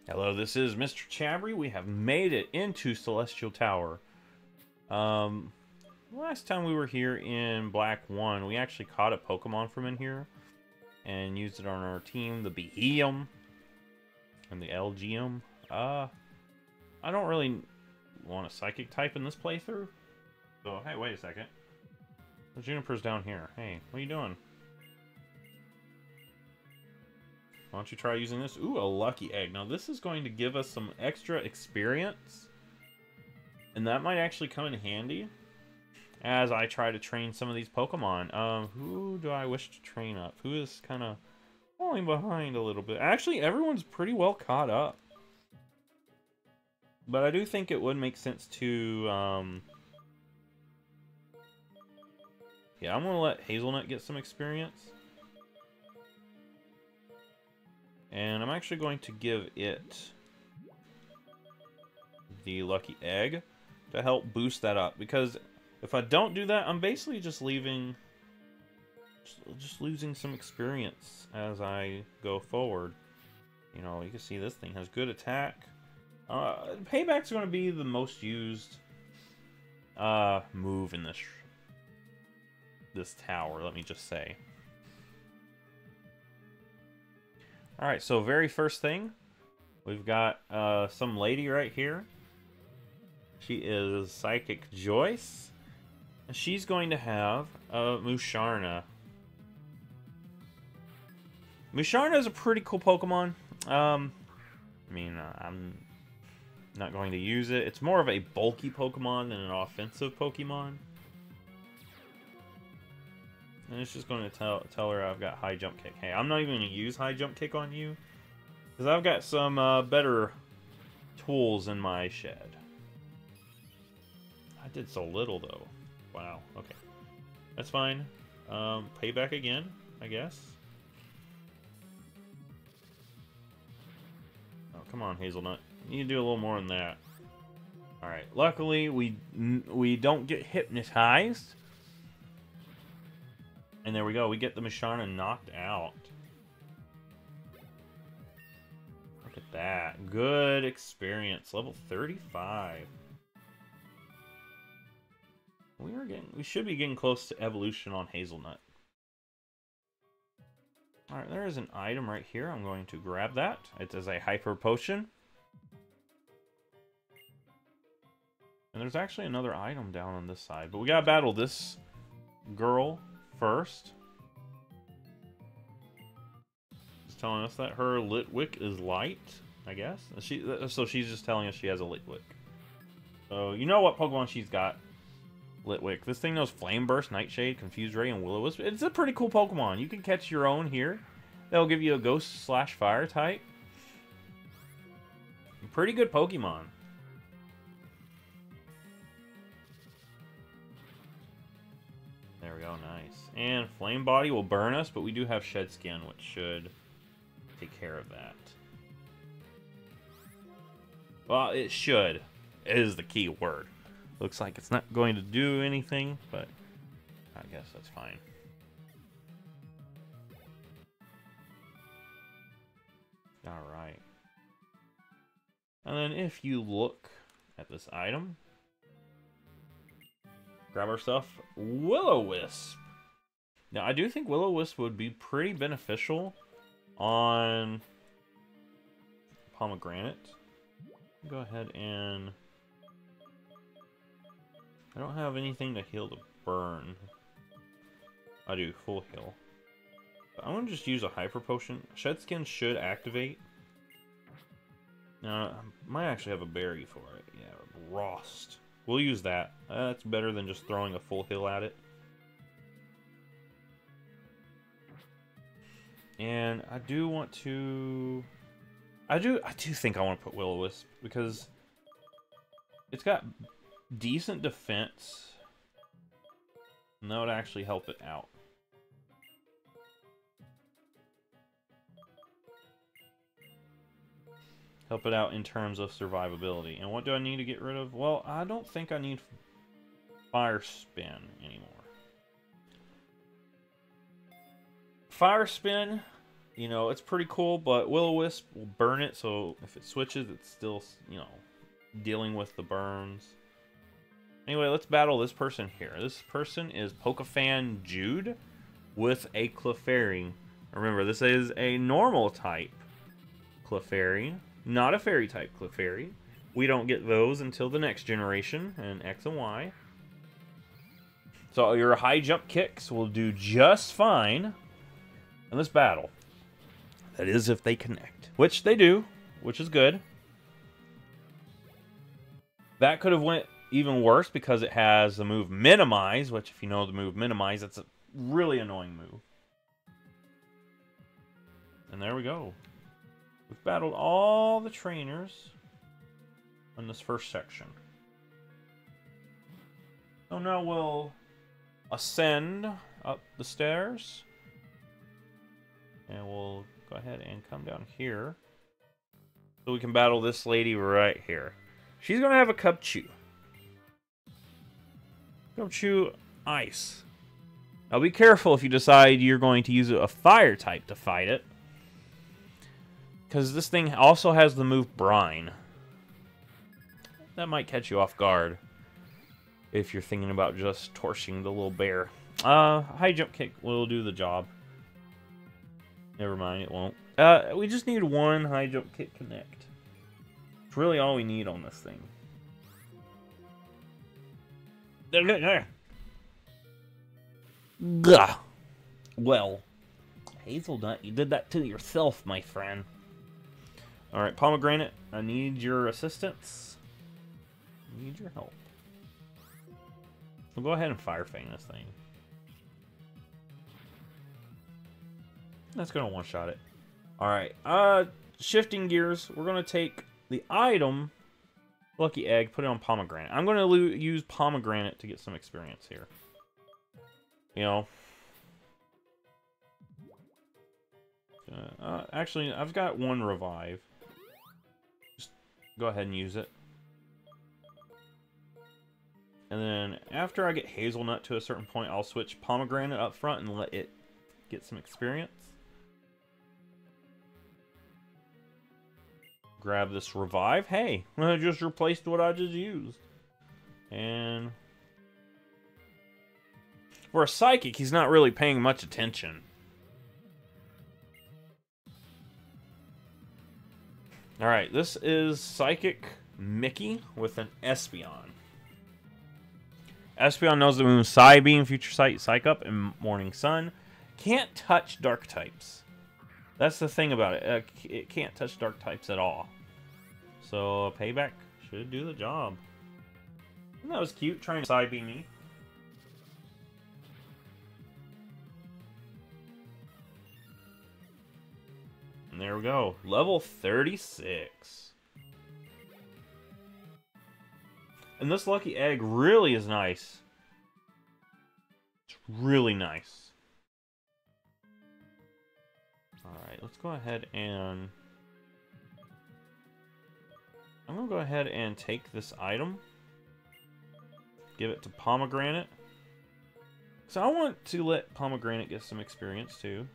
Hello, this is MrChabry. We have made it into Celestial Tower. Last time we were here in Black 1, we actually caught a Pokemon from in here and used it on our team, the Beheum and the Lgium. I don't really want a Psychic type in this playthrough. So, hey, wait a second. The Juniper's down here. Hey, what are you doing? Why don't you try using this? Ooh, a lucky egg. Now this is going to give us some extra experience. And that might actually come in handy as I try to train some of these Pokemon. Who do I wish to train up? Who is kind of falling behind a little bit? Actually, everyone's pretty well caught up. But I do think it would make sense to... yeah, I'm going to let Hazelnut get some experience. And I'm actually going to give it the lucky egg to help boost that up. Because if I don't do that, I'm basically just leaving... just losing some experience as I go forward. You know, you can see this thing has good attack. Payback's going to be the most used move in this tower, let me just say. Alright, so very first thing, we've got some lady right here. She is Psychic Joyce. And she's going to have Musharna. Musharna is a pretty cool Pokemon. I'm not going to use it. It's more of a bulky Pokemon than an offensive Pokemon. And it's just going to tell her I've got high jump kick. Hey, I'm not even going to use high jump kick on you, because I've got some better tools in my shed. I did so little, though. Wow, okay. That's fine. Payback again, I guess. Oh, come on, Hazelnut. You need to do a little more than that. Alright, luckily we don't get hypnotized. And there we go, we get the Musharna knocked out. Look at that. Good experience. Level 35. We should be getting close to evolution on Hazelnut. Alright, there is an item right here. I'm going to grab that. It is a Hyper Potion. And there's actually another item down on this side. But we gotta battle this girl first. It's telling us that her Litwick is light, I guess. So she's just telling us she has a Litwick. So you know what Pokemon she's got. Litwick. This thing knows Flame Burst, Nightshade, Confused Ray, and Will-O-Wisp. It's a pretty cool Pokemon. You can catch your own here. That'll give you a Ghost/Fire type. Pretty good Pokemon. There we go, nice. And Flame Body will burn us, but we do have Shed Skin, which should take care of that. Well, it should. It is the key word. Looks like it's not going to do anything, but I guess that's fine. Alright. And then if you look at this item, grab our stuff, Will-O-Wisp. Now, I do think Will-O-Wisp would be pretty beneficial on Pomegranate. Go ahead and... I don't have anything to heal the burn. I do, full heal. But I'm going to just use a Hyper Potion. Shed Skin should activate. Now, I might actually have a berry for it. Yeah, Rost. We'll use that. That's better than just throwing a full heal at it. And I do want to... I do think I want to put Will-O-Wisp, because it's got decent defense, and that would actually help it out. Help it out in terms of survivability. And what do I need to get rid of? Well, I don't think I need Fire Spin anymore. Fire Spin You know, it's pretty cool, but Will-O-Wisp will burn it, so if it switches, it's still, you know, dealing with the burns. Anyway, let's battle this person here. This person is Pokefan Jude with a Clefairy. Remember, this is a normal type Clefairy, not a fairy type Clefairy. We don't get those until the next generation in X and Y. So your high jump kicks will do just fine in this battle. That is if they connect. Which they do, which is good. That could have went even worse because it has the move Minimize, which if you know the move Minimize, that's a really annoying move. And there we go. We've battled all the trainers in this first section. So now we'll ascend up the stairs. And we'll go ahead and come down here. So we can battle this lady right here. She's going to have a Cubchoo. Cubchoo Ice. Now be careful if you decide you're going to use a fire type to fight it. Because this thing also has the move Brine. That might catch you off guard. If you're thinking about just torching the little bear. High jump kick will do the job. Never mind, it won't. We just need one high jump kick connect. It's really all we need on this thing. Gah. Well, Hazelnut, you did that to yourself, my friend. Alright, Pomegranate, I need your assistance. I need your help. We'll go ahead and Fire Fang this thing. That's going to one-shot it. Alright, shifting gears, we're going to take the item, Lucky Egg, put it on Pomegranate. I'm going to use Pomegranate to get some experience here. You know. Actually, I've got one Revive. Just go ahead and use it. And then after I get Hazelnut to a certain point, I'll switch Pomegranate up front and let it get some experience. Grab this Revive. Hey, I just replaced what I just used. And for a Psychic, he's not really paying much attention. Alright, this is Psychic Mickey with an Espeon. Espeon knows the moves Psybeam, Future Sight, Psych Up, and Morning Sun. Can't touch Dark types. That's the thing about it. It can't touch Dark types at all. So, Payback should do the job. And that was cute, trying to Psybeam me. And there we go. Level 36. And this Lucky Egg really is nice. It's really nice. Alright, let's go ahead and I'm going to go ahead and take this item. Give it to Pomegranate. So I want to let Pomegranate get some experience too.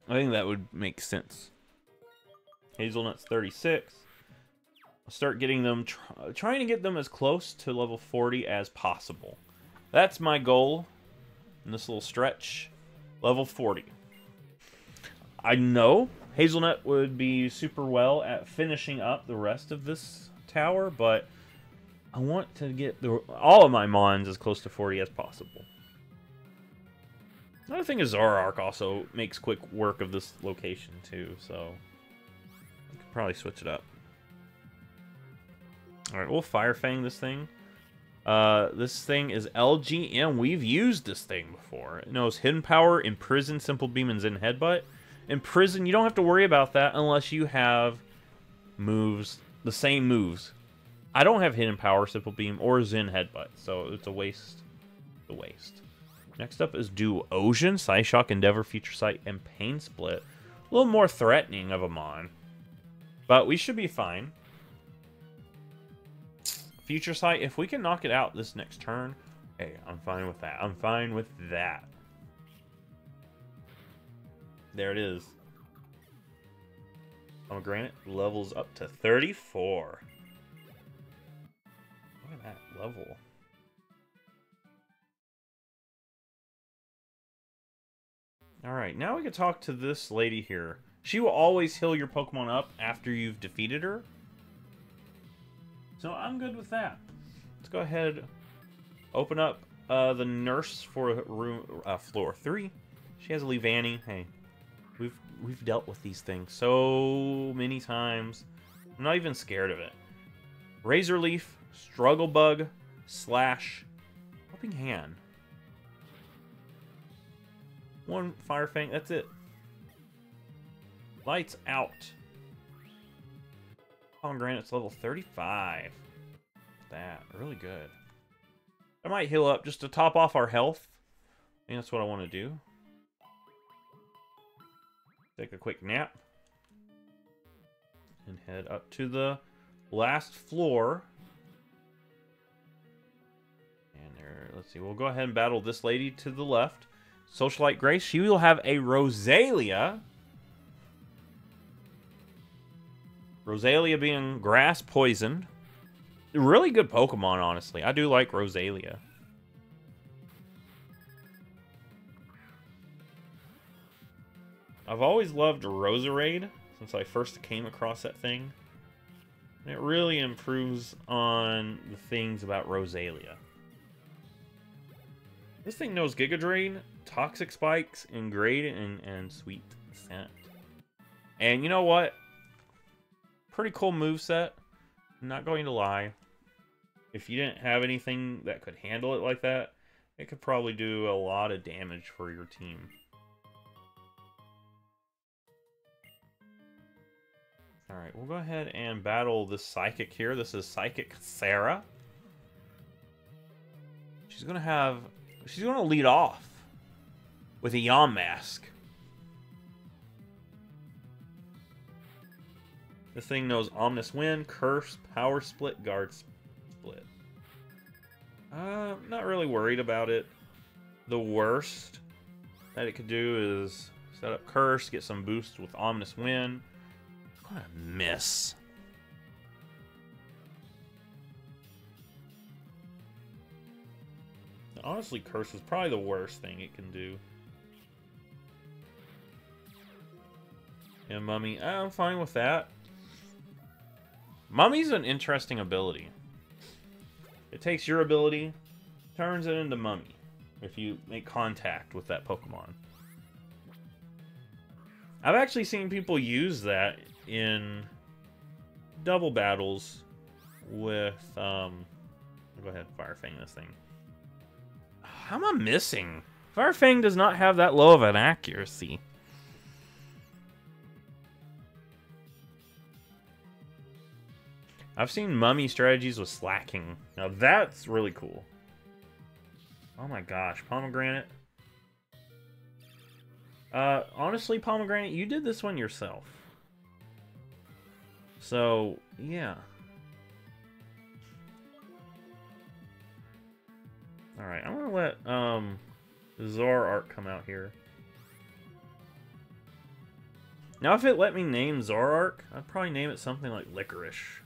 I think that would make sense. Hazelnut's 36. I'll start getting them, trying to get them as close to level 40 as possible. That's my goal in this little stretch. Level 40. I know Hazelnut would be super well at finishing up the rest of this tower, but I want to get all of my Mons as close to 40 as possible. Another thing is Zoroark also makes quick work of this location too, so I could probably switch it up. Alright, we'll Fire Fang this thing. This thing is LGM. We've used this thing before. It knows Hidden Power, Imprison, Simple Beam, and Zen Headbutt. Imprison, you don't have to worry about that unless you have moves, the same moves. I don't have Hidden Power, Simple Beam, or Zen Headbutt, so it's a waste. It's a waste. Next up is Duosion, Psyshock, Endeavor, Future Sight, and Pain Split. A little more threatening of a Mon. But we should be fine. Future Sight, if we can knock it out this next turn, hey, I'm fine with that. I'm fine with that. There it is. Pomegranate levels up to 34. Look at that level. Alright, now we can talk to this lady here. She will always heal your Pokemon up after you've defeated her. So I'm good with that. Let's go ahead, open up the nurse for room floor 3. She has a Leavanny. Hey, we've dealt with these things so many times. I'm not even scared of it. Razor Leaf, Struggle Bug, Slash, Helping Hand. One Fire Fang, that's it. Lights out. Pomegranate's level 35. That, really good. I might heal up just to top off our health. I think that's what I want to do. Take a quick nap. And head up to the last floor. And there, let's see, we'll go ahead and battle this lady to the left. Socialite Grace, she will have a Rosalia. Rosalia being grass poisoned. Really good Pokemon, honestly. I do like Rosalia. I've always loved Roserade since I first came across that thing. And it really improves on the things about Rosalia. This thing knows Giga Drain, Toxic Spikes, Ingradient, and Sweet Scent. And you know what? Pretty cool moveset. I'm not going to lie. If you didn't have anything that could handle it like that, it could probably do a lot of damage for your team. Alright, we'll go ahead and battle this Psychic here. This is Psychic Sarah. She's gonna lead off with a Yamask. This thing knows Omnis Wind, Curse, Power Split, Guard Split. Not really worried about it. The worst that it could do is set up Curse, get some boost with Omnis Wind. What a miss. Honestly, Curse is probably the worst thing it can do. And Mummy, I'm fine with that. Mummy's an interesting ability. It takes your ability, turns it into Mummy, if you make contact with that Pokemon. I've actually seen people use that in double battles with, I'll go ahead and Fire Fang this thing. How am I missing? Fire Fang does not have that low of an accuracy. I've seen Mummy strategies with slacking. Now that's really cool. Oh my gosh, Pomegranate. Honestly, Pomegranate, you did this one yourself. So, yeah. Alright, I'm gonna let Zoroark come out here. Now if it let me name Zoroark, I'd probably name it something like Licorice.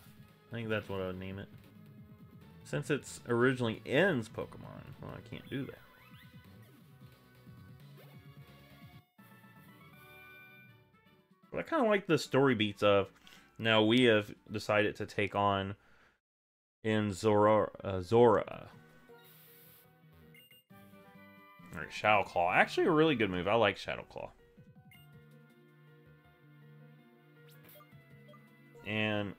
I think that's what I would name it. Since it's originally N's Pokemon, well, I can't do that. But I kind of like the story beats of, now we have decided to take on in Zora. Alright, Shadow Claw. Actually a really good move. I like Shadow Claw. And,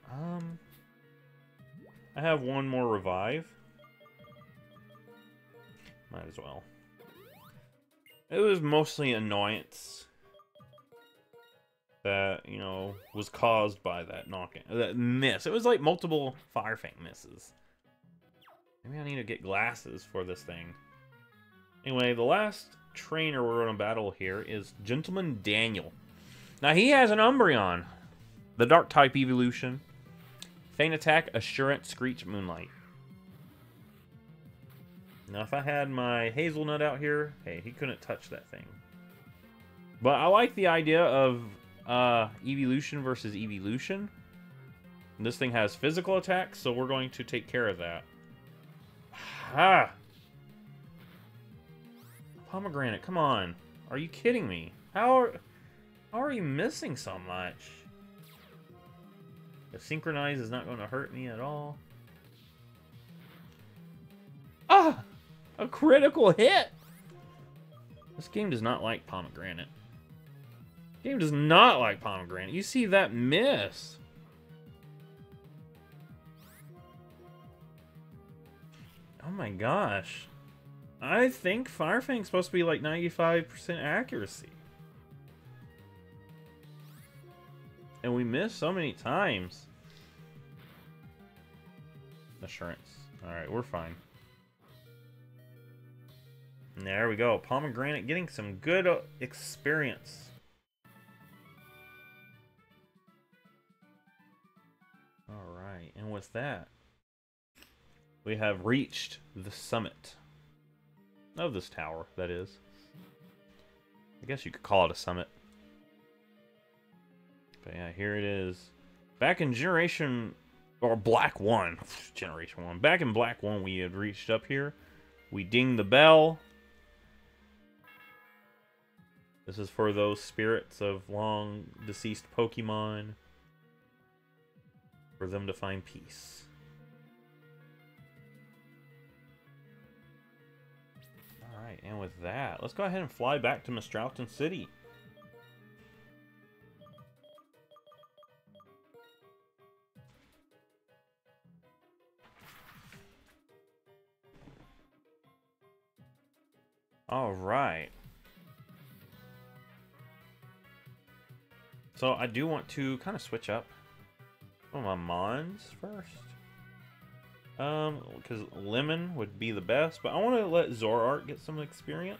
I have one more revive. Might as well. It was mostly annoyance that, you know, was caused by that knock-in. That miss. It was like multiple Fire Fang misses. Maybe I need to get glasses for this thing. Anyway, the last trainer we're going to battle here is Gentleman Daniel. Now, he has an Umbreon. The Dark-type evolution. Feint Attack, Assurance, Screech, Moonlight. Now, if I had my hazelnut out here, hey, he couldn't touch that thing. But I like the idea of evolution versus evolution. This thing has physical attacks, so we're going to take care of that. Ha! Pomegranate, come on. Are you kidding me? How are you missing so much? The synchronize is not going to hurt me at all. Ah! A critical hit! This game does not like pomegranate. This game does not like pomegranate. You see that miss. Oh my gosh. I think Firefang's supposed to be like 95% accuracy. And we missed so many times. Assurance. Alright, we're fine. And there we go. Pomegranate getting some good experience. Alright, and with that, we have reached the summit of this tower, that is. I guess you could call it a summit. But yeah, here it is. Back in Generation... or Black 1. Generation 1. Back in Black 1, we had reached up here. We dinged the bell. This is for those spirits of long deceased Pokemon. For them to find peace. Alright, and with that, let's go ahead and fly back to Mistralton City. Alright. So I do want to kind of switch up some of my Mons first. Because Lemon would be the best, but I want to let Zoroark get some experience.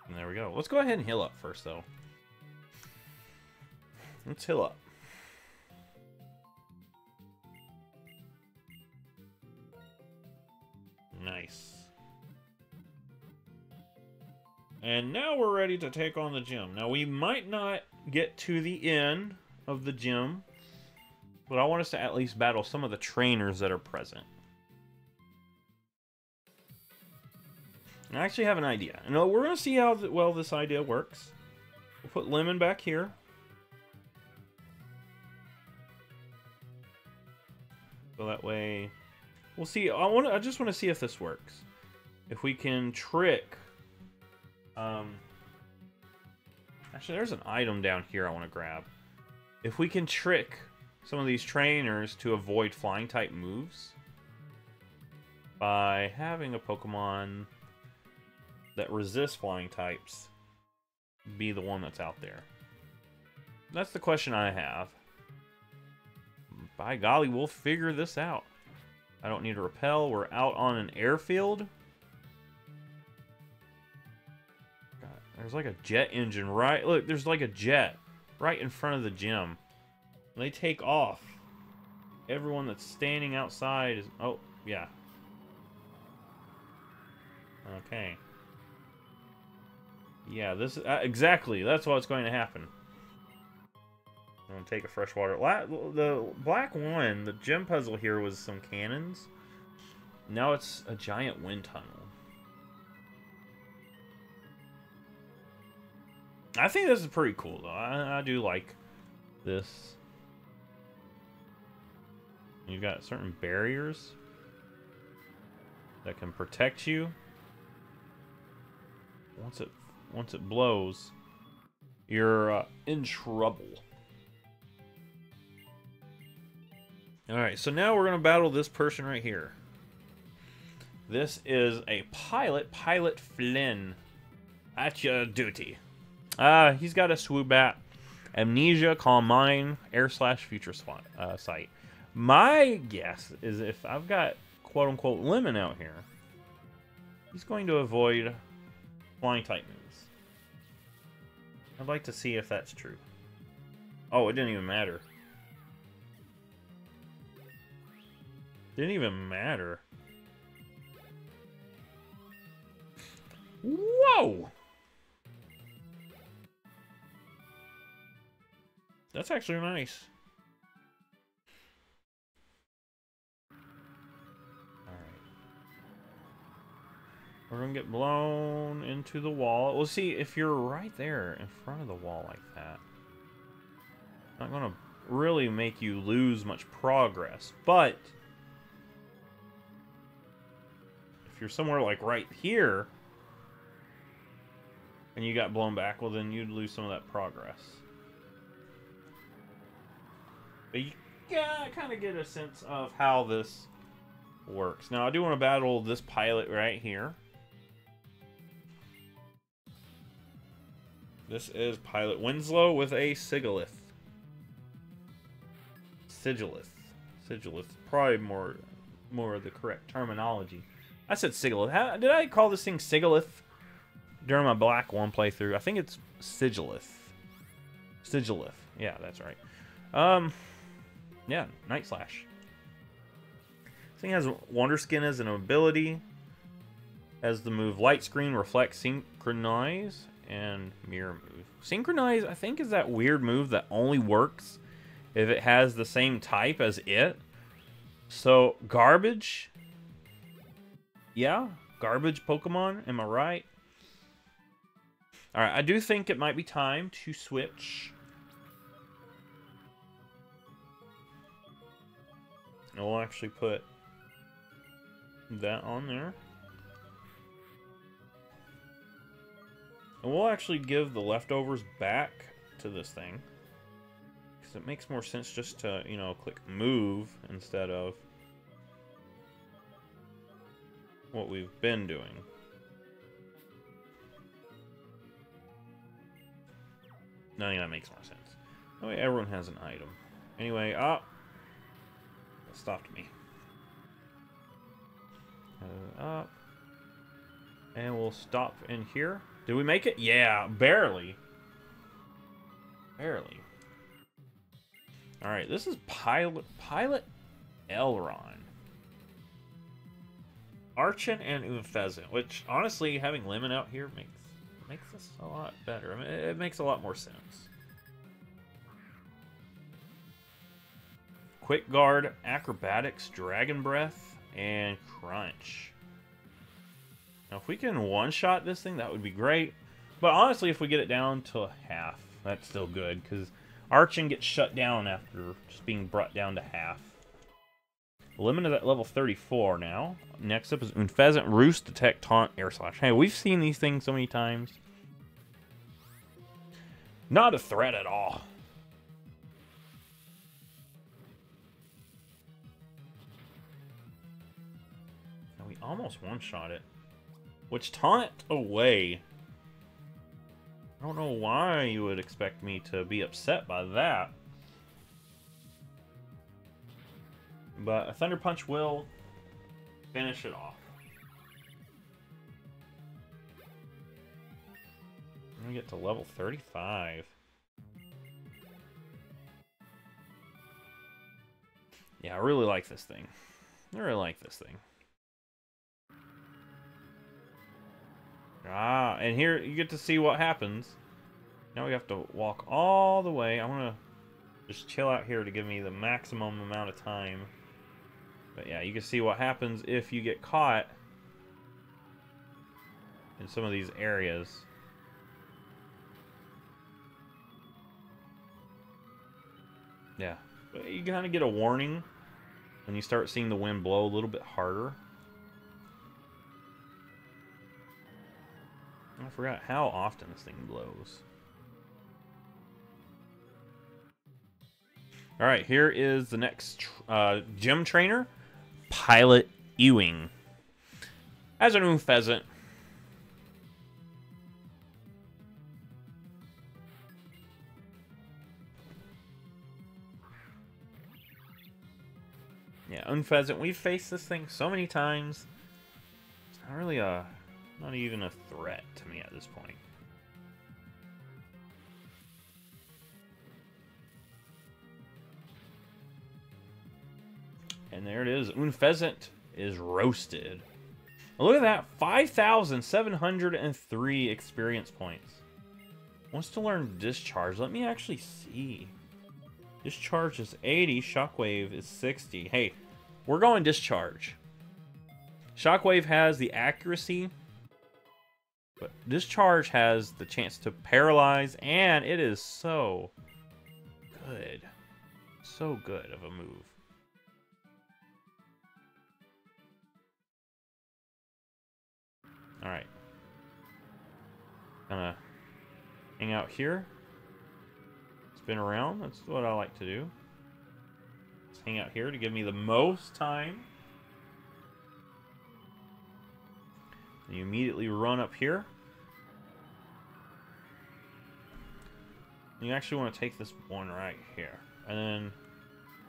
And there we go. Let's go ahead and heal up first, though. Let's heal up. Nice. And now we're ready to take on the gym. Now, we might not get to the end of the gym, but I want us to at least battle some of the trainers that are present. And I actually have an idea. And we're going to see how well this idea works. We'll put Lemon back here. So that way... we'll see. I just want to see if this works. If we can trick... actually, there's an item down here I want to grab. If we can trick some of these trainers to avoid flying type moves by having a Pokemon that resists flying types be the one that's out there. That's the question I have. By golly, we'll figure this out. I don't need to repel. We're out on an airfield. There's like a jet engine right... look, there's like a jet right in front of the gym. They take off. Everyone that's standing outside is... oh, yeah. Okay. Yeah, this is... exactly. That's what's going to happen. I'm going to take a freshwater... the Black one, the gym puzzle here was some cannons. Now it's a giant wind tunnel. I think this is pretty cool, though. I do like this. You've got certain barriers that can protect you. Once it blows, you're in trouble. Alright, so now we're going to battle this person right here. This is a pilot, Pilot Flynn. At your duty. He's got a Swoobat, Amnesia, Calm Mind, Air/Future Sight. My guess is if I've got quote-unquote Lemon out here, he's going to avoid flying type moves. I'd like to see if that's true. Oh, it didn't even matter. Didn't even matter. Whoa! That's actually nice. We're gonna get blown into the wall. Well, see, if you're right there in front of the wall like that, not gonna really make you lose much progress. But if you're somewhere like right here and you got blown back, well, then you'd lose some of that progress. But you kind of get a sense of how this works. Now, I do want to battle this pilot right here. This is Pilot Winslow with a Sigilith. Sigilith. Probably more the correct terminology. I said Sigilith. Did I call this thing Sigilith during my Black 1 playthrough? I think it's Sigilith. Yeah, that's right. Yeah, Night Slash. This thing has Wonder Skin as an ability. Has the move Light Screen, Reflect, Synchronize, and Mirror move. Synchronize, I think, is that weird move that only works if it has the same type as it. So, Garbage. Yeah, Garbage Pokemon, am I right? Alright, I do think it might be time to switch. And we'll actually put that on there. And we'll actually give the leftovers back to this thing. Because it makes more sense just to, you know, click move instead of what we've been doing. No, yeah, that makes more sense. Oh, wait, everyone has an item. Anyway, that stopped me. Up. And we'll stop in here. Did we make it? Yeah, barely. Barely. Alright, this is Pilot Elron. Archon and Unfezant, which, honestly, having Lemon out here makes this a lot better. I mean, it makes a lot more sense. Quick Guard, Acrobatics, Dragon Breath, and Crunch. Now, if we can one-shot this thing, that would be great. But honestly, if we get it down to half, that's still good, because Archon gets shut down after just being brought down to half. Lemon is at level 34 now. Next up is Unfezant, Roost, Detect, Taunt, Air Slash. Hey, we've seen these things so many times. Not a threat at all. And we almost one-shot it. Which Taunt away. I don't know why you would expect me to be upset by that. But a Thunder Punch will finish it off. I'm gonna get to level 35. Yeah, I really like this thing. I really like this thing. Ah, and here you get to see what happens. Now we have to walk all the way. I want to just chill out here to give me the maximum amount of time. But yeah, you can see what happens if you get caught in some of these areas. Yeah, but you kind of get a warning when you start seeing the wind blow a little bit harder. I forgot how often this thing blows. Alright, here is the next gym trainer, Pilot Ewing. As a new pheasant. Yeah, Unpheasant, we've faced this thing so many times. It's not really not even a threat to me at this point. And there it is. Unpheasant is roasted. Look at that. 5,703 experience points. Wants to learn Discharge. Let me actually see. Discharge is 80. Shockwave is 60. Hey, we're going Discharge. Shockwave has the accuracy, but Discharge has the chance to paralyze, and it is so good. So good of a move. Alright. Gonna hang out here. Spin around. That's what I like to do. Just hang out here to give me the most time. And you immediately run up here. You actually want to take this one right here. And then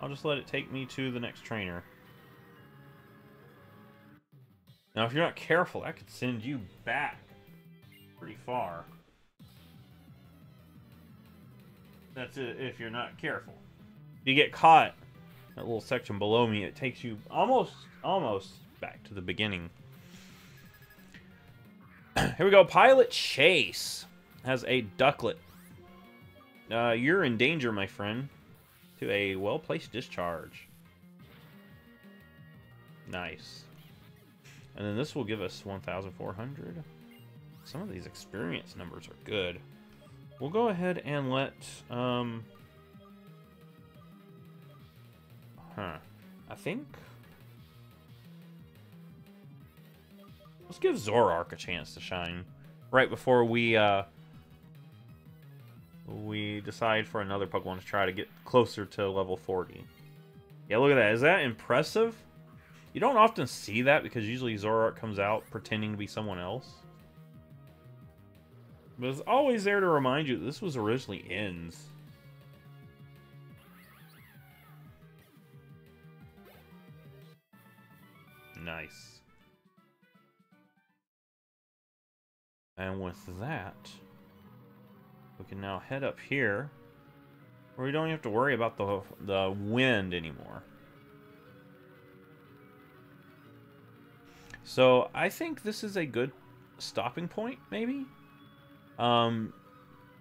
I'll just let it take me to the next trainer. Now, if you're not careful, that could send you back pretty far. That's it if you're not careful. If you get caught, that little section below me, it takes you almost back to the beginning. Here we go. Pilot Chase has a ducklet. You're in danger, my friend. To a well-placed discharge. Nice. And then this will give us 1,400. Some of these experience numbers are good. We'll go ahead and let... I think... Let's give Zoroark a chance to shine. Right before we decide for another Pokemon to try to get closer to level 40. Yeah, look at that. Is that impressive? You don't often see that because usually Zoroark comes out pretending to be someone else. But it's always there to remind you that this was originally Ins. Nice. And with that, we can now head up here, where we don't have to worry about the wind anymore. So I think this is a good stopping point, maybe.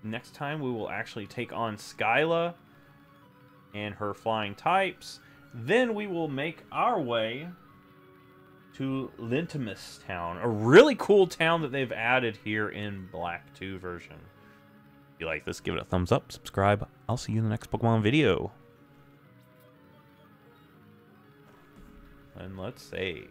Next time we will actually take on Skyla and her flying types. Then we will make our way to Lintimus Town, a really cool town that they've added here in Black 2 version. If you like this, give it a thumbs up, subscribe. I'll see you in the next Pokemon video. And let's save.